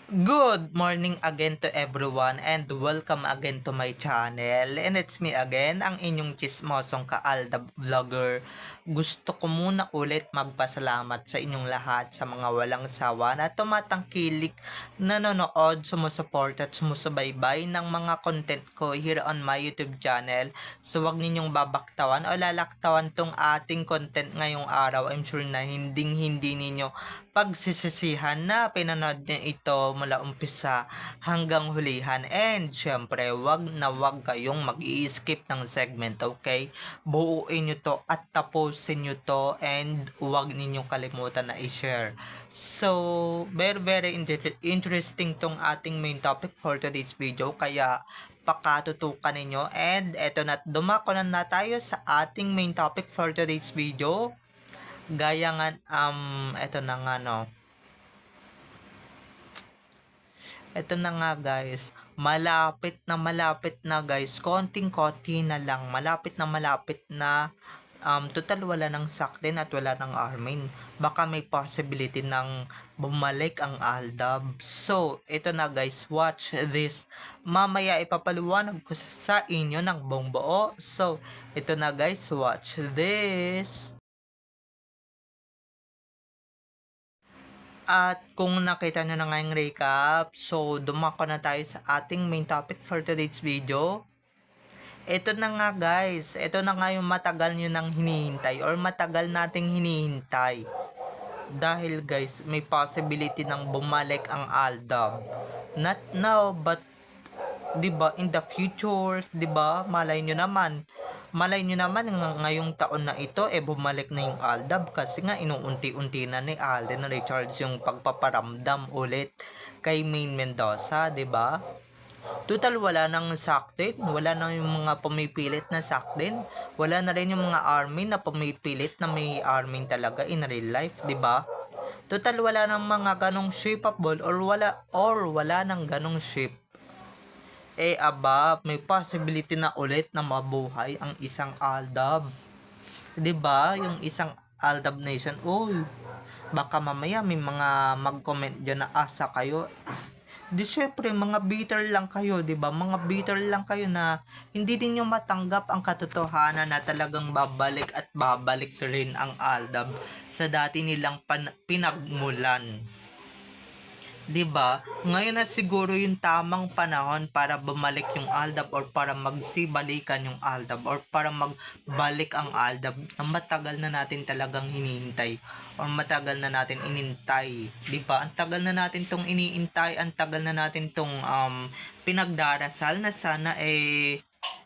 Good morning again to everyone and welcome again to my channel. And it's me again, ang inyong chismosong kaalda vlogger. Gusto ko muna ulit magpasalamat sa inyong lahat sa mga walang sawa na tumatangkilik, nanonood, sumusuport at sumusubaybay ng mga content ko here on my YouTube channel. So wag ninyong babaktawan o lalaktawan tong ating content ngayong araw. I'm sure na hindi ninyo pagsisisihan na pinanood niyo ito mula umpisa hanggang hulihan. And syempre, wag na wag kayong mag-i-skip ng segment, okay? Buuin nyo to at tapusin nyo to and wag ninyong kalimutan na i-share. So, very interesting tong ating main topic for today's video. Kaya, pakatutukan ninyo. And eto na, dumako na tayo sa ating main topic for today's video. Gaya nga, eto na nga, no. Eto na nga, guys. Malapit na, guys. Konting-konti na lang. Malapit na. Total wala ng Sakden at wala ng Armin. Baka may possibility ng bumalik ang Aldab. So, ito na, guys. Watch this. Mamaya ipapaliwanag ko sa inyo ng buong buo. So, ito na, guys. Watch this. At kung nakita nyo na nga yung recap, so dumako na tayo sa ating main topic for today's video. Ito na nga, guys, ito na nga yung matagal nyo nang hinihintay or matagal nating hinihintay. Dahil, guys, may possibility ng bumalik ang Aldab. Not now, but 'di ba, in the future, 'di ba? Malay nyo naman ngayong taon na ito bumalik na yung Aldab kasi nga inuunti-unti na ni Alden Richards yung pagpaparamdam ulit kay Main Mendoza, 'di ba? Total wala nang Sakden, wala nang yung mga pumipilit na Sakden, wala na rin yung mga Armin na pumipilit na may Armin talaga in real life, 'di ba? Total wala nang mga ganong shapeable or wala nang ganong shape. May possibility na ulit na mabuhay ang isang Aldab. 'Di ba? Yung isang Aldab Nation. Uy, baka mamaya may mga mag-comment diyan na asa kayo. Di syempre, mga bitter lang kayo, 'di ba? Mga bitter lang kayo na hindi din niyo matanggap ang katotohanan na talagang babalik at babalik rin ang Aldab sa dati nilang pinagmulan. 'Di ba? Ngayon na siguro yung tamang panahon para bumalik yung Aldab or para magsibalikan yung Aldab or para magbalik ang Aldab na matagal na natin talagang hinihintay or matagal na natin inintay. 'Di ba? Ang tagal na natin tong iniintay, ang tagal na natin tong pinagdarasal na sana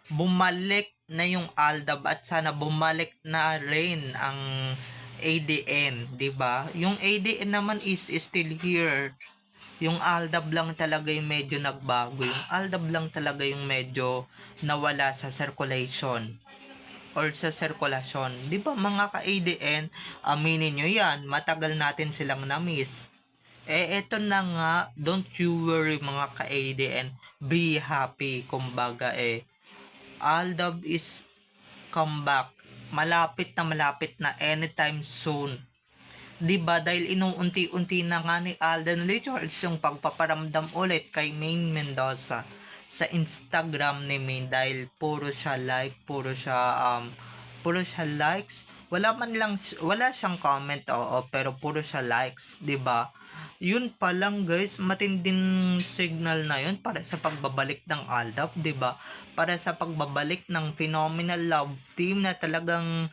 bumalik na yung Aldab at sana bumalik na rin ang ADN, 'di ba? Yung ADN naman is still here. Yung Aldab lang talaga yung medyo nagbago. Yung Aldab lang talaga yung medyo nawala sa circulation or sa sirkulasyon. Di ba mga ka-ADN, aminin nyo yan, matagal natin silang na-miss. Eto na nga, don't you worry mga ka-ADN, be happy, kumbaga Aldab is come back. Malapit na anytime soon. 'Di ba dahil inuunti-unti na nga ni Alden Richards yung pagpaparamdam ulit kay Main Mendoza sa Instagram ni Main dahil puro siya likes. Wala siyang comment, oo, pero puro siya likes, 'di ba? Yun pa lang, guys, matinding signal na yun para sa pagbabalik ng Aldab, 'di ba? Para sa pagbabalik ng Phenomenal Love Team na talagang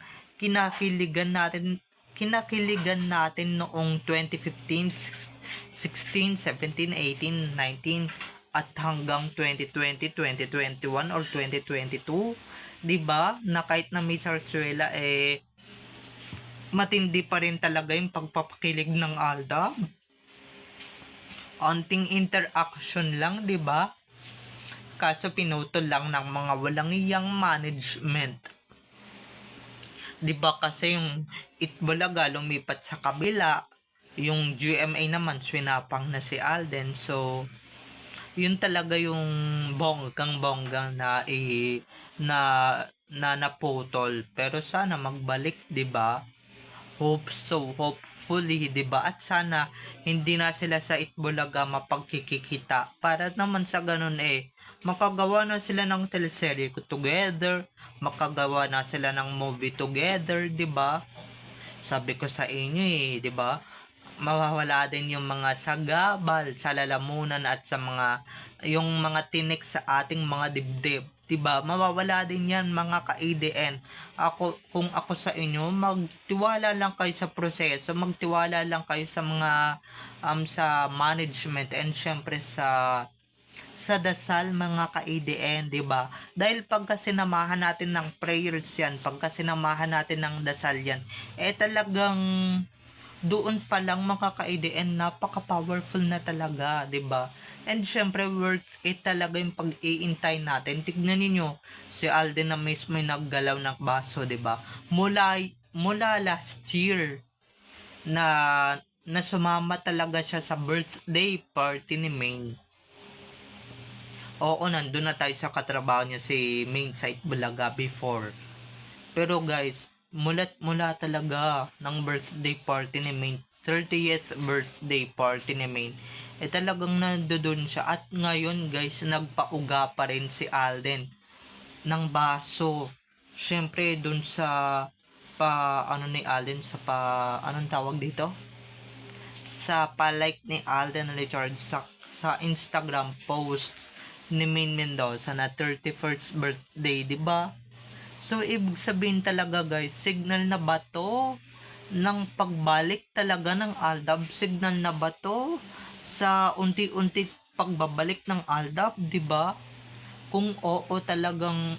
kinakiligan natin noong 2015, 16, 17, 18, 19 at hanggang 2020, 2021 or 2022, 'di ba? Na kahit na may sarsuela matindi pa rin talaga yung pagpapakilig ng Aldab. Onting interaction lang, 'di ba? Kaso pinutol lang ng mga walang iyang management. 'Di ba kasi yung Itbulaga lumipat sa kabila, yung GMA naman swinapang na si Alden. So yun talaga yung bonggang na naputol, pero sana magbalik, 'di ba? Hope so, hopefully, 'di ba? At sana hindi na sila sa Itbulaga mapagkikita para naman sa ganun makagawa na sila ng teleserye together, makagawa na sila ng movie together, 'di ba? Sabi ko sa inyo 'di ba? Mawawala din yung mga sagabal sa lalamunan at sa yung mga tinik sa ating mga dibdib. 'Di ba? Mawawala din 'yan mga ka-ADN. Kung ako sa inyo, magtiwala lang kayo sa proseso, magtiwala lang kayo sa mga sa management and syempre sa dasal mga ka-ADN, 'di ba? Dahil pagka sinamahan natin ng prayers 'yan, pagka sinamahan natin ng dasal 'yan, talagang doon pa lang mga ka-ADN napaka-powerful na talaga, 'di ba? And syempre worth it talaga yung pag-iintay natin. Tignan niyo si Alden na mismo yung naggalaw ng baso, 'di ba? Mula last year na sumama talaga siya sa birthday party ni Maine. Oo, nandun na tayo sa katrabaho niya si Maine Site Bulaga before. Pero guys, mula talaga ng birthday party ni Maine, 30th birthday party ni Maine, talagang nandoon siya. At ngayon guys, nagpauga pa rin si Alden ng baso. Syempre dun sa ni Alden sa anong tawag dito? Sa pa-like ni Alden Richards sa Instagram posts ni Maine Mendoza na 31st birthday, 'di ba? So, ibig sabihin talaga guys, signal na ba to ng pagbalik talaga ng Aldab? Signal na ba to sa unti-unti pagbabalik ng Aldab, 'di ba? Kung oo talagang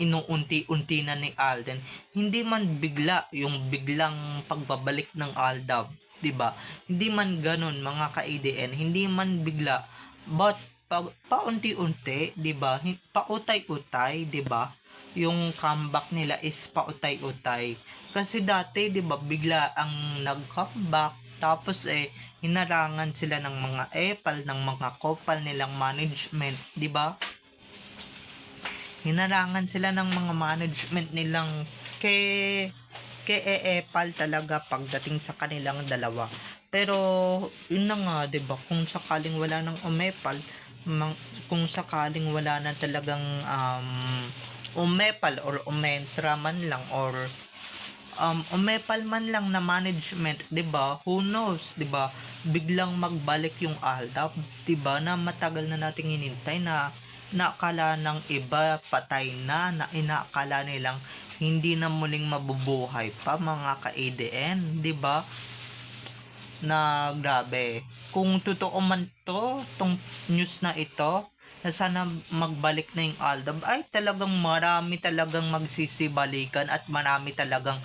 inuunti-unti na ni Alden, hindi man bigla yung biglang pagbabalik ng Aldab, 'di ba? Hindi man ganun mga ka-ADN, hindi man bigla, but paunti-unti, 'di ba? Pautay-utay, 'di ba? Yung comeback nila is pautay-utay. Kasi dati, 'di ba, bigla ang nag-comeback tapos hinarangan sila ng mga epal, ng mga kopal nilang management, 'di ba? Hinarangan sila ng mga management nilang ke epal talaga pagdating sa kanilang dalawa. Pero yun na nga, 'di ba? Kung sakaling wala nang umepal, kung sakaling wala na talagang umepal or umentra man lang or umepal man lang na management, 'di ba? Who knows, 'di ba? Biglang magbalik yung Aldab, 'di ba? Na matagal na nating hinintay na naakala ng iba patay na inaakala nilang hindi na muling mabubuhay pa mga ka-ADN, 'di ba? Na grabe. Kung totoo man tong news na ito, na sana magbalik na yung Aldab, ay talagang marami talagang magsisibalikan at marami talagang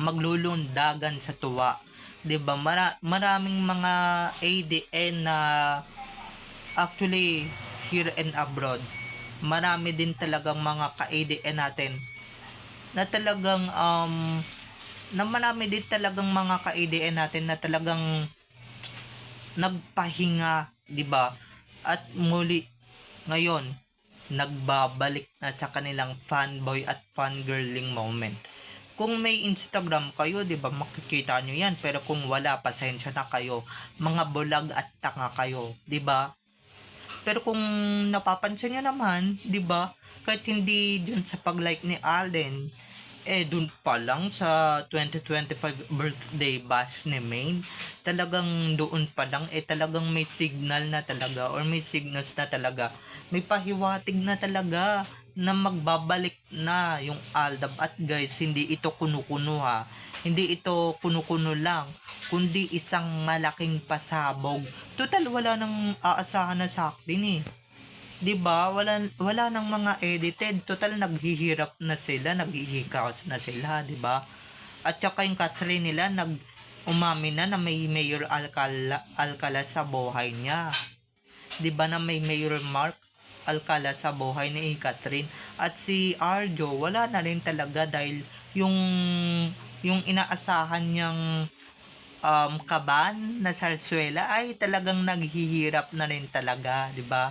maglulundagan sa tuwa. 'Di ba? Maraming mga ADN na actually here and abroad. Marami din talagang mga ka-ADN natin na talagang na marami din talagang mga ka-ADN natin na talagang nagpahinga, 'di ba? At muli ngayon nagbabalik na sa kanilang fanboy at fangirling moment. Kung may Instagram kayo, 'di ba, makikita nyo 'yan. Pero kung wala, pasensya na kayo. Mga bulag at tanga kayo, 'di ba? Pero kung napapansin nyo naman, 'di ba? Kahit hindi dun sa pag-like ni Alden, dun pa lang sa 2025 birthday bash ni Maine, talagang doon pa lang talagang may signal na talaga or may signals na talaga, may pahiwatig na talaga na magbabalik na yung Aldab. At guys, hindi ito kuno-kuno ha, hindi ito kuno-kuno lang, kundi isang malaking pasabog. Total wala nang aasahan na sa akin 'Di ba? Wala nang mga edited. Total naghihirap na sila, naghihikaos na sila, 'di ba? At saka yung Catherine nila umamin na may Mayor Alcala sa buhay niya. 'Di ba na may Mayor Mark Alcala sa buhay ni Catherine? At si Arjo wala na rin talaga dahil yung inaasahan niyang kaban na sarsuela ay talagang naghihirap na rin talaga, 'di ba?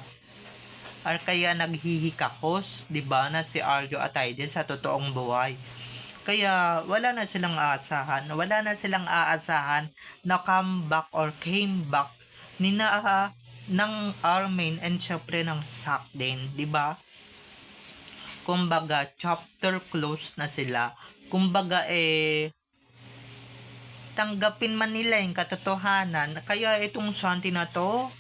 Or kaya naghihikakos, 'di ba, na si Arjo Atayde sa totoong buhay. Kaya wala na silang aasahan. Wala na silang aasahan na comeback or came back ni na ng Armin and syempre ng Zack din, 'di ba? Kumbaga chapter close na sila. Kumbaga tanggapin man nila yung katotohanan. Kaya itong Shanti na to,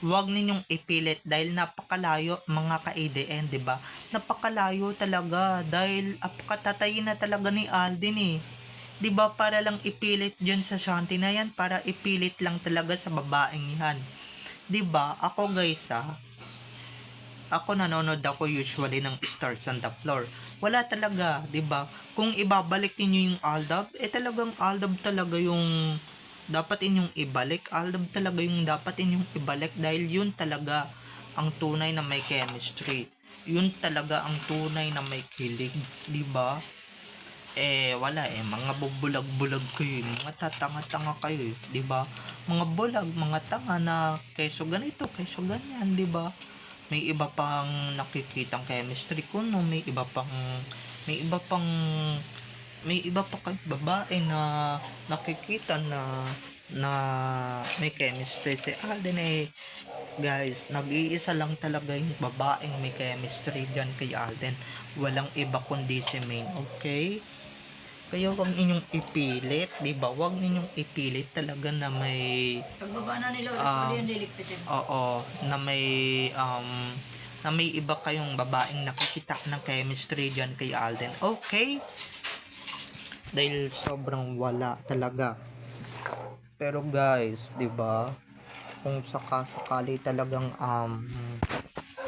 huwag ninyong ipilit dahil napakalayo mga ka-ADN, 'di ba? Napakalayo talaga dahil apakatatayin na talaga ni Alden eh. 'Di ba para lang ipilit diyan sa Shanti na yan, para ipilit lang talaga sa babaeng yan. 'Di ba? Ako nanonood ako usually ng Stars on the Floor. Wala talaga, 'di ba? Kung ibabalik niyo yung Aldab, talagang Aldab talaga yung dapat inyong ibalik. Aldab talaga yung dapat inyong ibalik dahil yun talaga ang tunay na may chemistry. Yun talaga ang tunay na may kilig, 'di ba? Wala mga bubulag-bulag kayo, mga tatanga-tanga kayo, 'di ba? Mga bulag, mga tanga na keso ganito, keso ganyan, 'di ba? May iba pang nakikitang chemistry ko, no, may iba pang may iba pa kay babae na nakikita na may chemistry si Alden guys, nag-iisa lang talaga yung babaeng may chemistry dyan kay Alden, walang iba kundi si Maine, okay? Kaya wag ninyong ipilit, 'di ba? Wag ninyong ipilit talaga na may Pagbaba na nila, ulit lilikpitin. oo, na may iba kayong babaeng nakikita ng chemistry diyan kay Alden. Okay? Dahil sobrang wala talaga. Pero guys, 'di ba? Kung sakali talagang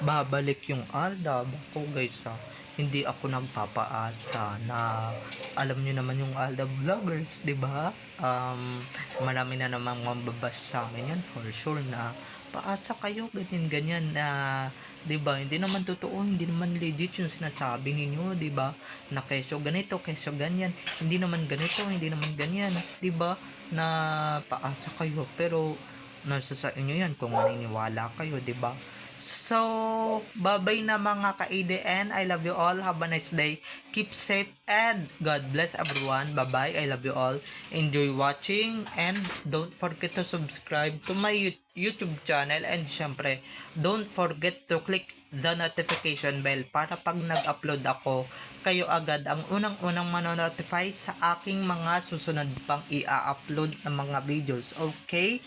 babalik yung Aldab, ako guys hindi ako nagpapaasa na alam niyo naman yung Aldab vloggers, 'di ba? Marami na namang mambabas sa amin yan for sure na paasa kayo ganyan na 'di ba? Hindi naman totoo, hindi naman legit yung sinasabi ninyo, 'di ba? Na keso ganito, keso ganyan, hindi naman ganito, hindi naman ganyan, 'di ba? Na paasa kayo pero nasa sa inyo yan kung maniniwala kayo, 'di ba? So, bye-bye na mga ka-ADN. I love you all. Have a nice day. Keep safe and God bless everyone. Bye-bye. I love you all. Enjoy watching and don't forget to subscribe to my YouTube channel and syempre, don't forget to click the notification bell para pag nag-upload ako, kayo agad ang unang-unang manonotify sa aking mga susunod pang i-upload na mga videos. Okay?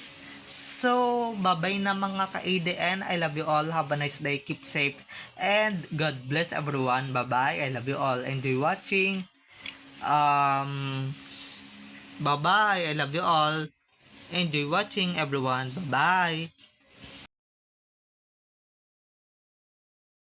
So, bye-bye na mga ka-ADN. I love you all. Have a nice day. Keep safe. And God bless everyone. Bye-bye. I love you all. Enjoy watching. Bye-bye. I love you all. Enjoy watching everyone. Bye-bye.